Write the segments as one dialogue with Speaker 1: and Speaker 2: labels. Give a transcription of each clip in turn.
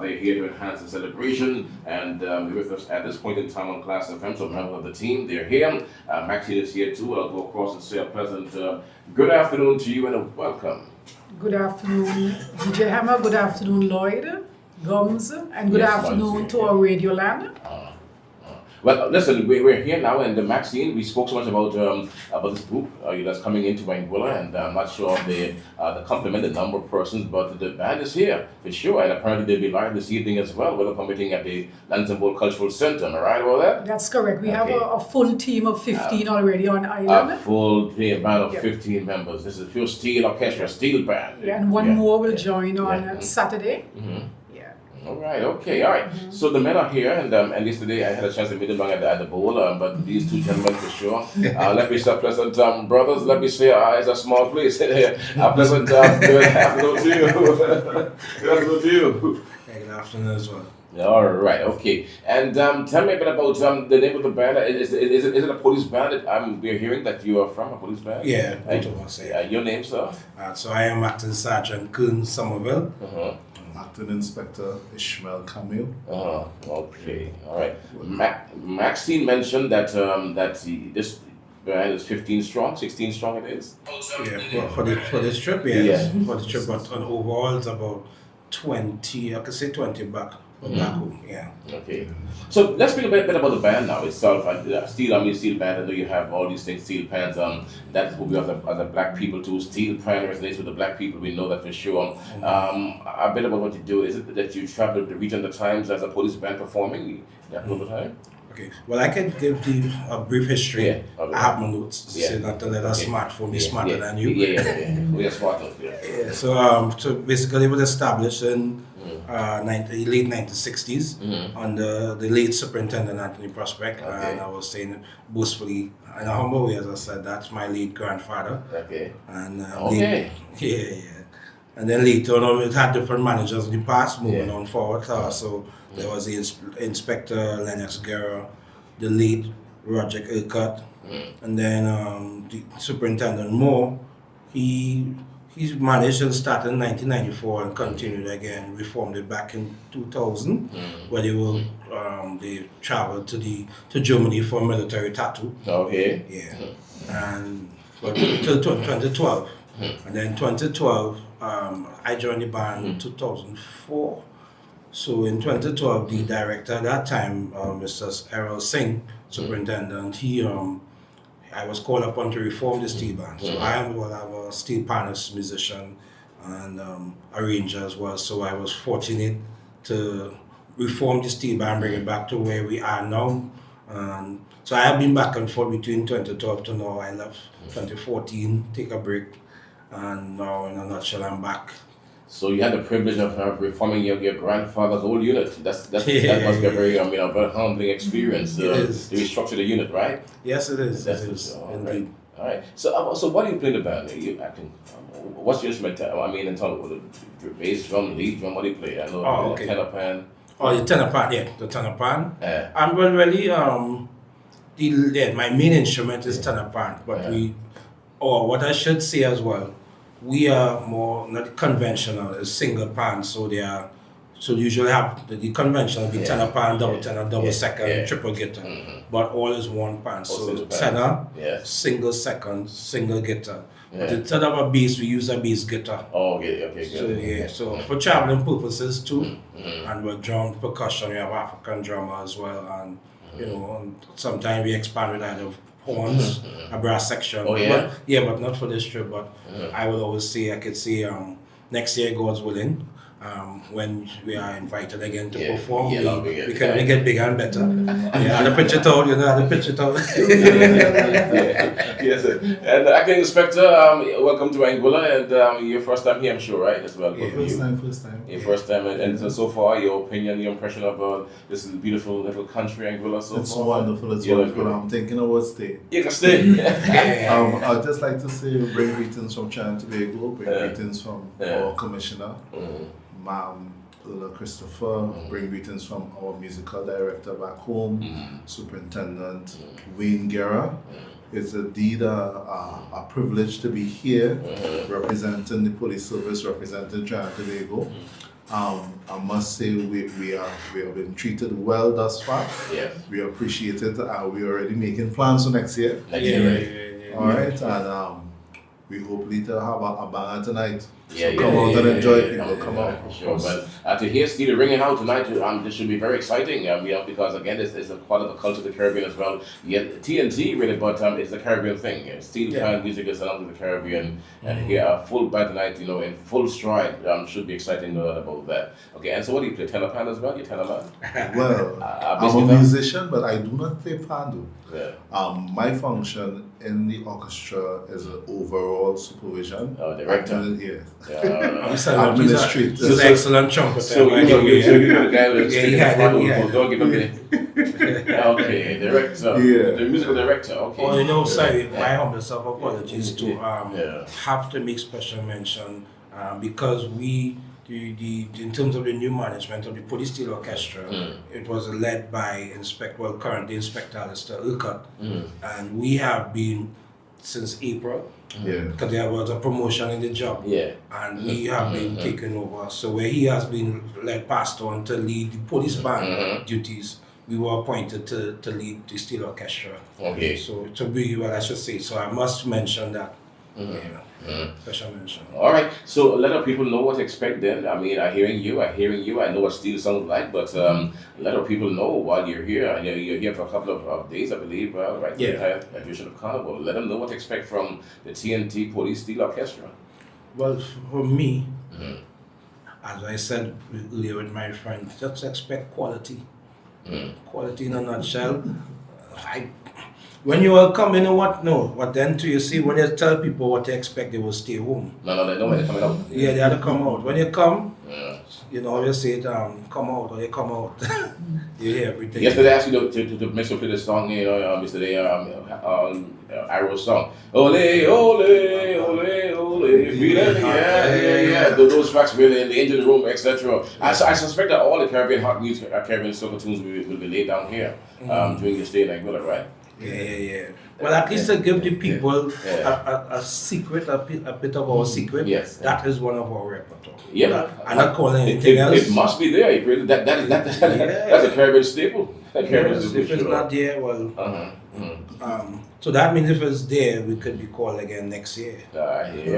Speaker 1: They're here to enhance the celebration, and with us at this point in time on Class FM, so members of the team, they're here. Maxine is here too. I'll go across and say a pleasant good afternoon to you and a welcome.
Speaker 2: Good afternoon, DJ Hammer. Good afternoon, Lloyd, Gums, and good afternoon to our Radio Land.
Speaker 1: Well, listen, we're here now, and Maxine, we spoke so much about this group that's coming into ANGUILLA, and I'm not sure of the complement, the number of persons, but the band is here for sure, and apparently they'll be live this evening as well. We're committing at the Lantern Bowl Cultural Center. Am I right about that?
Speaker 2: That's correct. We have a full team of 15 already on island.
Speaker 1: A full band of 15 members. This is pure steel orchestra, steel band.
Speaker 2: Yeah, and one more will join on Saturday.
Speaker 1: All right, okay, all right. So the men are here, and yesterday I had a chance to meet them at the bowl, but these two gentlemen for sure. Let me say, pleasant brothers, let me say, it's a small place. A pleasant good afternoon to you. Good afternoon to you.
Speaker 3: Good afternoon as well.
Speaker 1: All right, okay. And tell me a bit about the name of the band. Is it a police band? We're hearing that you are from a police band.
Speaker 3: Yeah, both of us.
Speaker 1: Your name, sir?
Speaker 3: So I am Acting Sergeant Kuhn Somerville.
Speaker 4: Acting Inspector Ishmael Camille.
Speaker 1: Okay, all right. Maxine mentioned that this band is 15 strong, 16 strong it is.
Speaker 3: Yeah, for this trip, yes. For the trip, but on overall it's about 20. I could say 20 back home. Yeah.
Speaker 1: Okay. So let's speak a bit about the band now itself. Steel band. I know you have all these things, steel pans. That's what we have as a black people too. Steel pan resonates with the black people. We know that for sure. A bit about what you do. Is it that you travel the region at times as a police band performing? All the time.
Speaker 3: Okay. Well, I can give you a brief history.
Speaker 1: Yeah. Okay.
Speaker 3: I have my notes to say not to let us be smarter than you.
Speaker 1: Yeah. We are smarter.
Speaker 3: Yeah. So basically, it was established in late 1960s under the late Superintendent Anthony Prospect, and I was saying boastfully in a humble way, as I said, that's my late grandfather.
Speaker 1: Okay.
Speaker 3: And
Speaker 1: okay.
Speaker 3: And then later on, it had different managers in the past, moving on forward. So there was the Inspector Lennox Guerra, the late Roger Urquhart, and then the Superintendent Moore. He managed and started in 1994 and continued again, reformed it back in 2000, where they traveled to Germany for military tattoo.
Speaker 1: Okay.
Speaker 3: Yeah. And until 2012. And then 2012, I joined the band in 2004. So in 2012, the director at that time, Mr. Errol Singh, superintendent, I was called upon to reform the steel band. So I'm a steel panist, musician, and arranger as well. So I was fortunate to reform the steel band, bring it back to where we are now. And so I have been back and forth between 2012 to now. I left 2014, take a break, and now in a nutshell, I'm back.
Speaker 1: So you had the privilege of reforming your grandfather's old unit. That must be a very very humbling experience to restructure the unit, right?
Speaker 3: Yes, it is.
Speaker 1: That's
Speaker 3: it is.
Speaker 1: Indeed. All right. So what do you play in the band? Are you acting? What's your instrument? I mean, in terms of the bass drum, lead drum. What do you play? I know the tenor pan.
Speaker 3: Oh, the tenor pan. Yeah, the tenor pan. And well, really, my main instrument is tenor pan. But what I should say as well, we are more not conventional, a single pan, so usually have the conventional be tenor pan, double tenor, double second, triple guitar, but all is one pan. So tenor, single second, single guitar. But instead of a bass, we use a bass guitar.
Speaker 1: Oh, okay, good.
Speaker 3: So for traveling purposes too, and with drum percussion, we have African drummer as well, and and sometimes we expand with either horns, a brass section.
Speaker 1: Oh, yeah?
Speaker 3: But not for this trip. But I will always say, I could say next year, God's willing, when we are invited again to perform, we can only get bigger and better. The pitch it out, the pitch it out.
Speaker 1: Yes, sir. And Acting Inspector, welcome to ANGUILLA, and your first time here, I'm sure, right? As well.
Speaker 4: First time.
Speaker 1: Your first time, and so far, your opinion, your impression of this beautiful little country, ANGUILLA.
Speaker 4: It's wonderful. It's wonderful. I'm thinking about staying.
Speaker 1: You can stay.
Speaker 4: I'd just like to say, bring greetings from Trinidad And Tobago, bring greetings from our commissioner, Ma'am Christopher, bring greetings from our musical director back home, Superintendent Wayne Guerra. It's indeed a privilege to be here, representing the police service, representing Trinidad And Tobago. I must say we have been treated well thus far.
Speaker 1: Yes.
Speaker 4: We appreciate it, and we're already making plans for next year.
Speaker 1: Next year, right?
Speaker 4: All right, and we hopefully to have a banger tonight.
Speaker 1: Yeah,
Speaker 4: So come out and enjoy. People come out.
Speaker 1: Sure, but to hear Stevie ringing out tonight, this should be very exciting. Because again, it's a part of the culture of the Caribbean as well. Yeah, TNT really, but it's the Caribbean thing. Steel pan music is along with the Caribbean, and here a full band tonight, in full stride, should be exciting about that. Okay, and so what do you play? Tenor pan as well? You tenor man?
Speaker 4: Well, I'm a musician, but I do not play pan.
Speaker 1: Yeah.
Speaker 4: My function in the orchestra is an overall supervision.
Speaker 1: Director.
Speaker 4: Administrator.
Speaker 3: He's an excellent trumpeter.
Speaker 1: So you're the guy who's taking the front, don't give a minute. Okay, director.
Speaker 4: Yeah.
Speaker 1: The musical director, okay.
Speaker 3: Oh, sorry, my humble self apologies to have to make special mention because in terms of the new management of the Police Steel Orchestra, it was led by currently Inspector Alistair Urquhart, and we have been since April. Because there was a promotion in the job, and we have been taken over. So where he has been passed on to lead the police band duties, we were appointed to lead the Steel Orchestra.
Speaker 1: Okay.
Speaker 3: So to be I should say. So I must mention that. Special mention.
Speaker 1: All right. So let our people know what to expect then. I mean, I'm hearing you. I know what steel sounds like, but let our people know while you're here. And you're here for a couple of days, I believe, right? The edition of Carnival. Let them know what to expect from the TNT Police Steel Orchestra.
Speaker 3: Well, for me, as I said earlier with my friend, just expect quality. Quality in a nutshell. When you are coming, what then do you see when you tell people what to expect, they will stay home.
Speaker 1: No, they know when they're coming out.
Speaker 3: Yeah, they have to come out. When you come, you say it, come out, or you come out. You hear everything.
Speaker 1: Yesterday I asked you to make sure play the song, yesterday, Arrow's song. Ole, ole, ole, ole. Yeah. Those tracks really in the engine room, etc. I suspect that all the Caribbean hot music, Caribbean soca tunes will be laid down here during your stay in Anguilla, right?
Speaker 3: Yeah. Well, at least to give the people a secret, a bit of our secret.
Speaker 1: Yes.
Speaker 3: That is one of our repertoire.
Speaker 1: Yeah.
Speaker 3: I'm not calling anything else.
Speaker 1: It must be there. That's a Caribbean staple.
Speaker 3: If it's not there, well. So that means if it's there, we could be called again next year.
Speaker 1: But in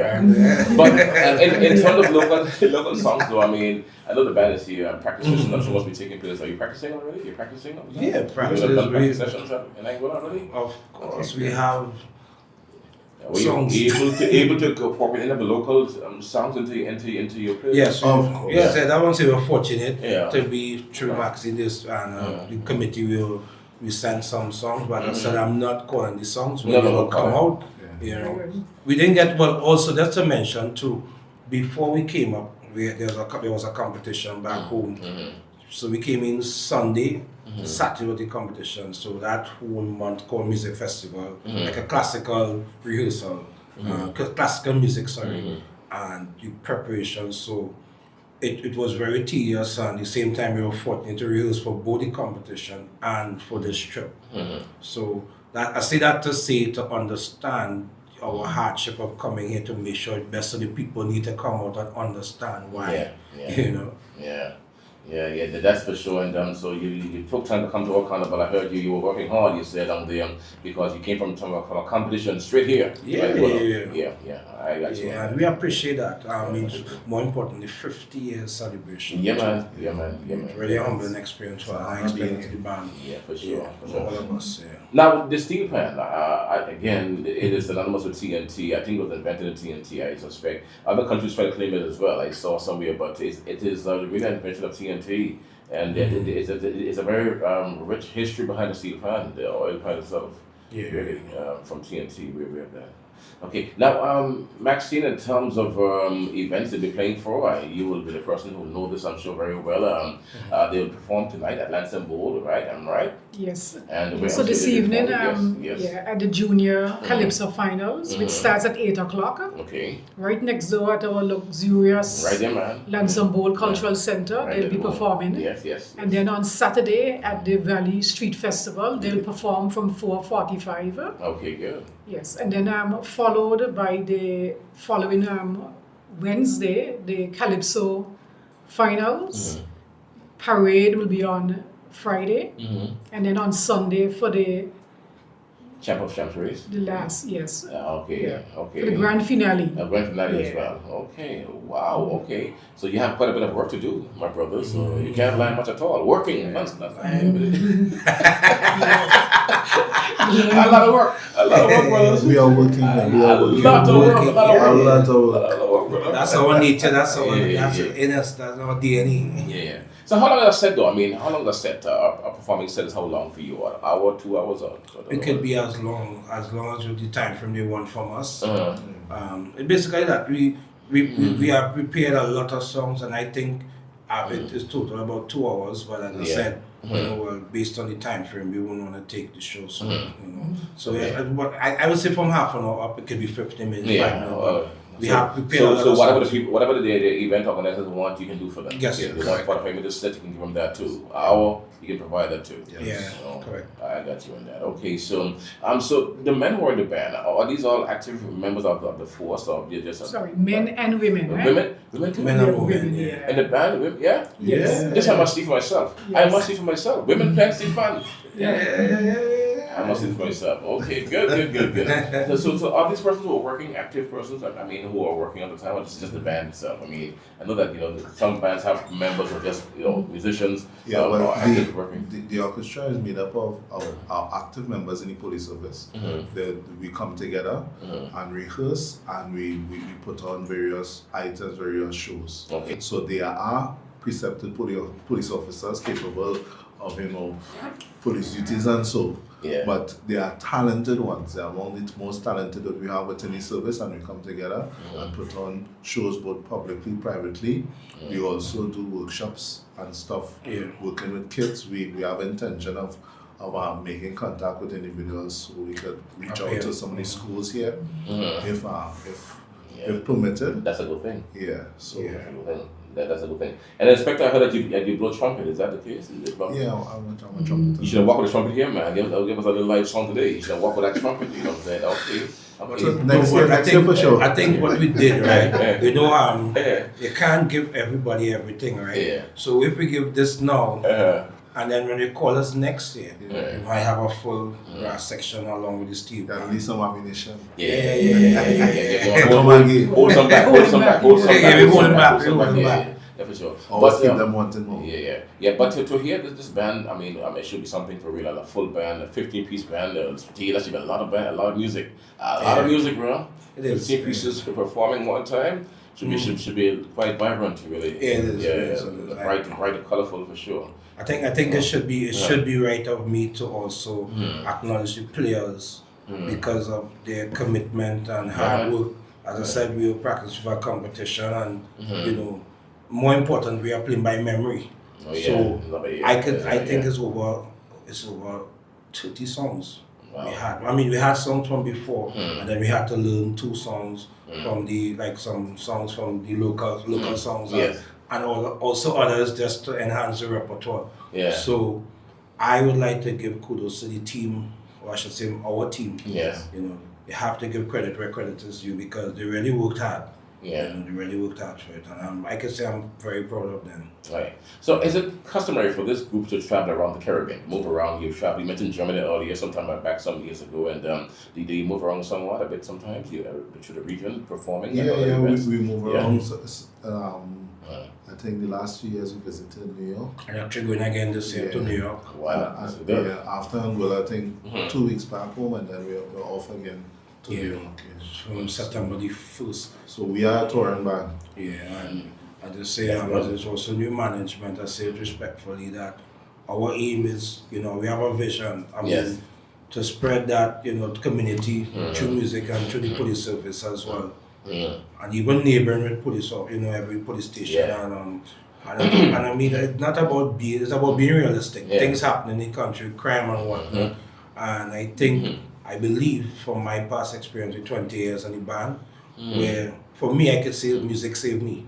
Speaker 1: terms of local songs, though, I mean, I know the band is here. Practice sessions, I'm sure, must be taking place. Are you practicing already? You're practicing?
Speaker 3: Yeah, practice
Speaker 1: sessions in Anguilla already?
Speaker 3: Of course, we have.
Speaker 1: Were you able to incorporate any of the local sounds into your play?
Speaker 3: Yes, yes. I want to say we're fortunate to be through Max in this, and the committee we send some songs, but I said I'm not calling the songs when they will come out. We didn't get also just to mention too, before we came up, there was a competition back home. So we came in Sunday, Saturday was the competition. So that whole month called Music Festival, like a classical rehearsal, classical music, and the preparation. So it was very tedious, and at the same time we were fortunate to rehearse for both the competition and for this trip. So that I say that to understand our hardship of coming here, to make sure best of the people need to come out and understand why. Yeah,
Speaker 1: that's for sure. And so you took time to come to our carnival. I heard you were working hard, you said, on the because you came from a competition straight here. I got you.
Speaker 3: Yeah, and we appreciate that. I mean, more importantly, 50 years celebration.
Speaker 1: Yeah,
Speaker 3: Really humbling experience for our experience to the band.
Speaker 1: Yeah, for sure.
Speaker 3: All of us,
Speaker 1: Now, the steel pan, again, it is synonymous with TNT. I think it was invented in TNT, I suspect. Other countries try to claim it as well. I saw somewhere, but it is a real invention of TNT. And it's a very rich history behind the steel pan, the oil pan itself. Really, from TNT, we have that. Okay, now Maxine, in terms of events they'll be playing for, you will be the person who know this, I'm sure, very well. They will perform tonight at Lansing Bowl, right? I'm right?
Speaker 2: Yes.
Speaker 1: And
Speaker 2: so this evening, at the Junior Calypso Finals, which starts at 8 o'clock.
Speaker 1: Okay.
Speaker 2: Right next door at our luxurious Lansing Bowl Cultural Center, they'll be performing.
Speaker 1: Yes.
Speaker 2: And then on Saturday at the Valley Street Festival, they'll perform from 4:45.
Speaker 1: Okay, good.
Speaker 2: Yes, and then followed by the following Wednesday, the Calypso finals. Parade will be on Friday, and then on Sunday for the
Speaker 1: Champ of Champs race.
Speaker 2: the last, yes,
Speaker 1: Okay.
Speaker 2: for the grand finale.
Speaker 1: A grand finale as
Speaker 2: Yeah.
Speaker 1: well. Okay. Wow. Okay. So you have quite a bit of work to do, my brother. So you can't learn much at all. Working. That's a lot of work. A lot of work, brothers.
Speaker 4: We are working. We are
Speaker 1: A
Speaker 4: working.
Speaker 1: lot of work. A lot of
Speaker 4: A
Speaker 1: work.
Speaker 4: lot of
Speaker 1: A
Speaker 4: work.
Speaker 1: lot of work, brother.
Speaker 3: That's our nature. That's our
Speaker 1: Yeah,
Speaker 3: that's
Speaker 1: yeah.
Speaker 3: in us. That's our DNA.
Speaker 1: Yeah. So how long is that set though? I mean, how long is that set? A performing set is how long for you? An hour, 2 hours, or?
Speaker 3: It could be as long as the time frame they want from us.
Speaker 1: Uh-huh.
Speaker 3: Basically that we have prepared a lot of songs, and I think it is total about 2 hours. But as I said, well, based on the time frame, we wouldn't want to take the show. So so but I would say from half an hour up, it could be 15 minutes. 5 minutes. We have prepared a lot
Speaker 1: so
Speaker 3: of
Speaker 1: whatever
Speaker 3: songs.
Speaker 1: the people, whatever the event organizers want, you can do for them.
Speaker 3: Yes,
Speaker 1: They want
Speaker 3: correct.
Speaker 1: 45 minutes set, you can give them that too. An hour, you can provide that too.
Speaker 3: Yeah,
Speaker 1: So,
Speaker 3: correct.
Speaker 1: I got you on that. Okay, so so the men who are in the band, are these all active members of the force, or they're just
Speaker 2: Sorry, men and women, right?
Speaker 1: women too?
Speaker 3: Men
Speaker 2: Yeah,
Speaker 3: and women, yeah.
Speaker 1: In the band, women, yeah.
Speaker 2: Yes.
Speaker 1: This I must see for myself. I
Speaker 2: Yes.
Speaker 1: must see for myself. Women playing still fun.
Speaker 3: Yeah.
Speaker 1: I must see for myself. Okay, good. So are these persons who are working, active persons? I mean, who are working all the time, or this is just the band itself? I mean, I know that some bands have members who are just musicians.
Speaker 4: Yeah,
Speaker 1: or
Speaker 4: well,
Speaker 1: active working.
Speaker 4: the orchestra is made up of our active members in the police service. We come together and rehearse, and we put on various items, various shows.
Speaker 1: Okay.
Speaker 4: So there are precepted police officers capable of police duties and so.
Speaker 1: Yeah.
Speaker 4: But they are talented ones. They are among the most talented that we have within the service, and we come together and put on shows both publicly, privately. We also do workshops and stuff.
Speaker 3: Yeah.
Speaker 4: Working with kids, we have intention of making contact with individuals, so we could reach out to some of the schools here, if permitted.
Speaker 1: That's a good thing.
Speaker 4: Yeah. So
Speaker 3: Yeah.
Speaker 1: That's a good thing. That's a good thing. And Inspector, I heard that you blow trumpet. Is that the case? Is it blow?
Speaker 4: yeah, I'm a trumpeter.
Speaker 1: You should have walked with a trumpet here, man. Give us a little live song today. You should have walked with that trumpet. You know what I'm saying? Okay.
Speaker 4: So next year for sure.
Speaker 3: I think what we did, right?
Speaker 1: Yeah.
Speaker 3: You can't give everybody everything, right?
Speaker 1: Yeah.
Speaker 3: So if we give this now,
Speaker 1: Uh-huh.
Speaker 3: and then when they call us next year,
Speaker 1: Yeah.
Speaker 3: we might have a full brass section along with the steel
Speaker 4: At
Speaker 3: band.
Speaker 4: least some ammunition.
Speaker 1: Yeah.
Speaker 4: Come again.
Speaker 1: Hold some back.
Speaker 2: Yeah, we
Speaker 3: hold them back, we hold them back.
Speaker 1: Yeah, for sure.
Speaker 4: Always
Speaker 1: But,
Speaker 4: keep them wanting more.
Speaker 1: Yeah. But to hear this band, I mean, it should be something for real, like a full band, a 15-piece band. That should be a lot of music, of music, bro.
Speaker 3: It is.
Speaker 1: 15 pieces performing one time should be quite vibrant, really.
Speaker 3: Yeah, it is.
Speaker 1: Yeah,
Speaker 3: It is.
Speaker 1: bright and colorful for sure.
Speaker 3: I think it should be right of me to also acknowledge the players because of their commitment and hard work. As I said, we will practice for a competition, and more important, we are playing by memory.
Speaker 1: Oh, yeah.
Speaker 3: So
Speaker 1: Love it,
Speaker 3: I think it's over 30 songs.
Speaker 1: Wow.
Speaker 3: We had songs from before, and then we had to learn 2 songs from some songs from the local songs,
Speaker 1: Yes.
Speaker 3: and also others just to enhance the repertoire.
Speaker 1: Yeah.
Speaker 3: So I would like to give kudos to the team, or I should say our team.
Speaker 1: Yes.
Speaker 3: You have to give credit where credit is due because they really worked hard.
Speaker 1: Yeah.
Speaker 3: They really worked hard for it, and I can say I'm very proud of them.
Speaker 1: Right. So is it customary for this group to travel around the Caribbean, move around? You travel. You mentioned Germany earlier, sometime back some years ago, and do you move around somewhat a bit sometimes? You to the region performing?
Speaker 4: Yeah, we move
Speaker 1: Yeah.
Speaker 4: around. I think the last 2 years we visited New York.
Speaker 3: I'm actually going again this year to New York.
Speaker 1: Wow. That's good.
Speaker 4: After Anguilla, I think 2 weeks back home, and then we're off again to New York. Yeah.
Speaker 3: From September the 1st.
Speaker 4: So we are a touring band.
Speaker 3: Yeah, and I just say, there's also new management. I say it respectfully that our aim is, we have a vision.
Speaker 1: Yes.
Speaker 3: To spread that, community through music and through the police service as well. And even neighboring with police, every police station.
Speaker 1: Yeah.
Speaker 3: And I mean, it's not about it's about being realistic.
Speaker 1: Yeah.
Speaker 3: Things happen in the country, crime and whatnot. And I think, I believe from my past experience with 20 years in the band, where for me, I could say music saved me.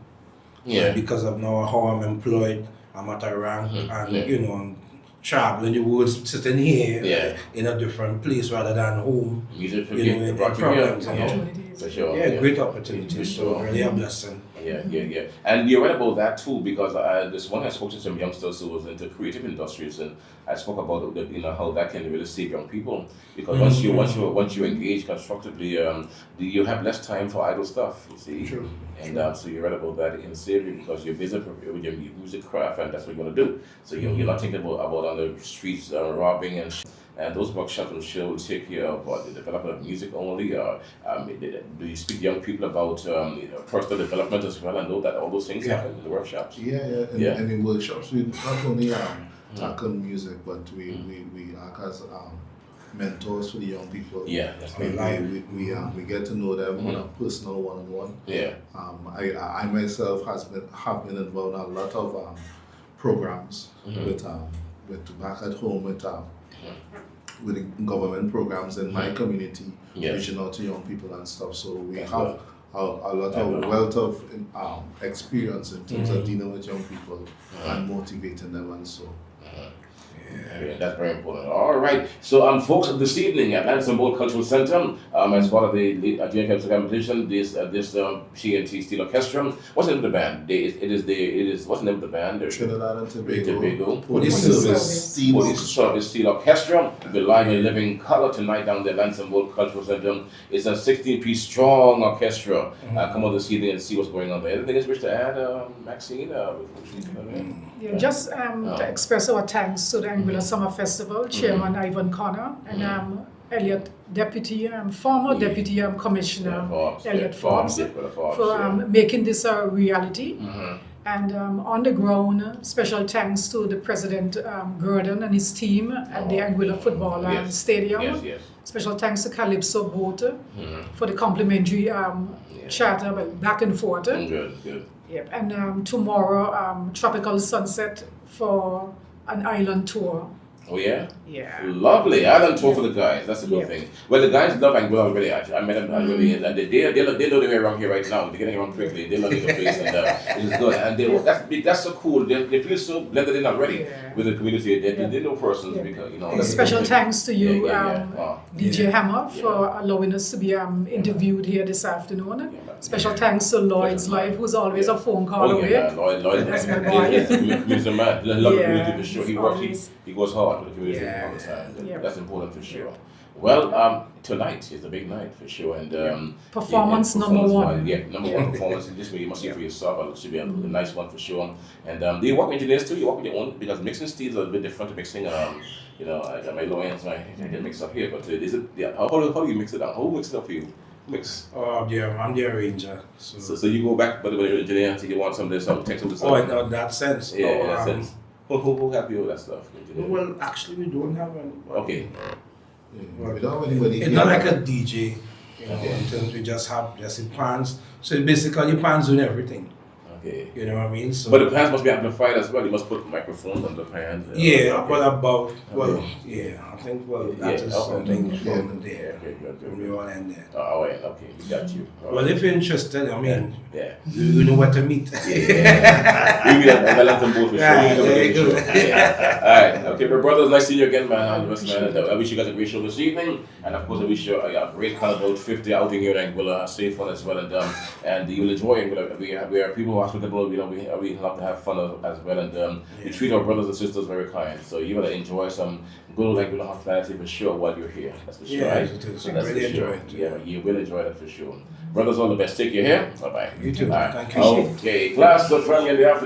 Speaker 1: Yeah.
Speaker 3: Because of now how I'm employed, I'm at a rank, and I'm traveling the world, sitting here in a different place rather than home.
Speaker 1: Music
Speaker 3: in
Speaker 1: brought you
Speaker 3: problems,
Speaker 1: here.
Speaker 2: Opportunities.
Speaker 1: For sure.
Speaker 3: Yeah, great opportunity.
Speaker 1: For
Speaker 3: So
Speaker 1: sure.
Speaker 3: really a blessing.
Speaker 1: Yeah. And you're right about that too, because this one I spoke to some youngsters who was into creative industries, and I spoke about how that can really save young people, because once you engage constructively, you have less time for idle stuff. You see,
Speaker 3: True.
Speaker 1: And so you're right about that in theory, because you're busy with your music craft, and that's what you're gonna do. So you're not thinking about on the streets robbing and those workshops, I'm sure, will take care of the development of music only, or do you speak to young people about personal development as well, and know that all those things happen in the workshops?
Speaker 4: Yeah. And in workshops, we not only tackle music, but we act as mentors for the young people.
Speaker 1: Yeah, that's right.
Speaker 4: We get to know them on a personal one-on-one.
Speaker 1: Yeah.
Speaker 4: I myself have been involved in a lot of programs with back at home with the government programs in my community, reaching out to young people and stuff. So we have a lot of wealth of experience in terms of dealing with young people and motivating them and so.
Speaker 1: Yeah, that's very important. All right. So, folks, this evening at Lansing Bowl Cultural Center, as part of the Junior competition, this TNT Steel Orchestra. What's the name of the band? What's the name of the band?
Speaker 4: Trinidad And Tobago.
Speaker 3: Police
Speaker 1: Service Steel Orchestra. We'll be live in living color tonight down the Lansing Bowl Cultural Center. It's a 16-piece strong orchestra. Come on this evening and see what's going on there. Anything else you wish to add, Maxine?
Speaker 2: Just to express our thanks to the ANGUILLA Summer Festival, Chairman Ivan Connor, and Elliot former Deputy Commissioner Elliot Forbes, for making this a reality. And on the ground, special thanks to the President Gordon and his team at the ANGUILLA Football Stadium. Special thanks to Calypso Boat for the complimentary charter, back and forth.
Speaker 1: Good.
Speaker 2: Yep. And tomorrow, Tropical Sunset for an island tour.
Speaker 1: Oh yeah?
Speaker 2: Yeah.
Speaker 1: Lovely. Island tour for the guys. That's a good thing. Well, the guys love ANGUILLA already. Actually, I met them already, and they know their way around here right now. They're getting around quickly. They love the place, and it's good. And that's so cool. They feel so blended in already with the community. They know persons because
Speaker 2: Special thanks to you, DJ Hammer, for allowing us to be interviewed here this afternoon. Special thanks to Lloyd's Live, who's always a phone call away.
Speaker 1: Lloyd.
Speaker 2: That's my boy.
Speaker 1: He's a man. Love the community for sure. He works. He goes hard with the community all the time. That's important for sure. Well, tonight is the big night for sure, and
Speaker 2: performance number one.
Speaker 1: Yeah, number one performance. This way you must see for yourself. It should be a nice one for sure. And do you work with engineers too? You work with your own, because mixing styles are a bit different to mixing. I got my low ends, I get mixed up here. But is it? Yeah. How do you mix it up? Who mixes it up for you? Mix.
Speaker 3: I'm the arranger. So
Speaker 1: you go back, but the engineer, so you want some of this, some text of this.
Speaker 3: Oh, in that sense.
Speaker 1: Yeah, in that sense. Who help you with that stuff?
Speaker 3: Well, actually, we don't have any.
Speaker 1: Okay.
Speaker 4: We don't have anybody.
Speaker 3: It's not like a DJ, in terms we just have the pans. So basically, pans doing everything.
Speaker 1: Okay.
Speaker 3: You know what I mean? So,
Speaker 1: but the pans must be amplified as well. You must put microphones on the pans.
Speaker 3: I think that is something from there. From your end there.
Speaker 1: Oh, yeah, okay, we got you.
Speaker 3: Well, if you're interested, you know what to meet.
Speaker 1: Yeah. We at Lansing Bowl for sure.
Speaker 3: There you go.
Speaker 1: Alright, okay, my brothers, nice seeing you again, man. I wish you guys a great show this evening, and of course, I wish you a great Carnival 50 outing here in ANGUILLA, safe one as well, and you'll enjoy it. We are people who are hospitable. We love to have fun as well, and we treat our brothers and sisters very kind. So you will enjoy some good ANGUILLA hospitality for sure while you're here. That's for sure, right?
Speaker 3: So that's really enjoy it.
Speaker 1: Yeah, you will enjoy that for sure. Brothers, all the best. Take care here. Bye bye.
Speaker 3: You too.
Speaker 1: Right.
Speaker 3: Thank you.
Speaker 1: Okay, class, the family in the afternoon.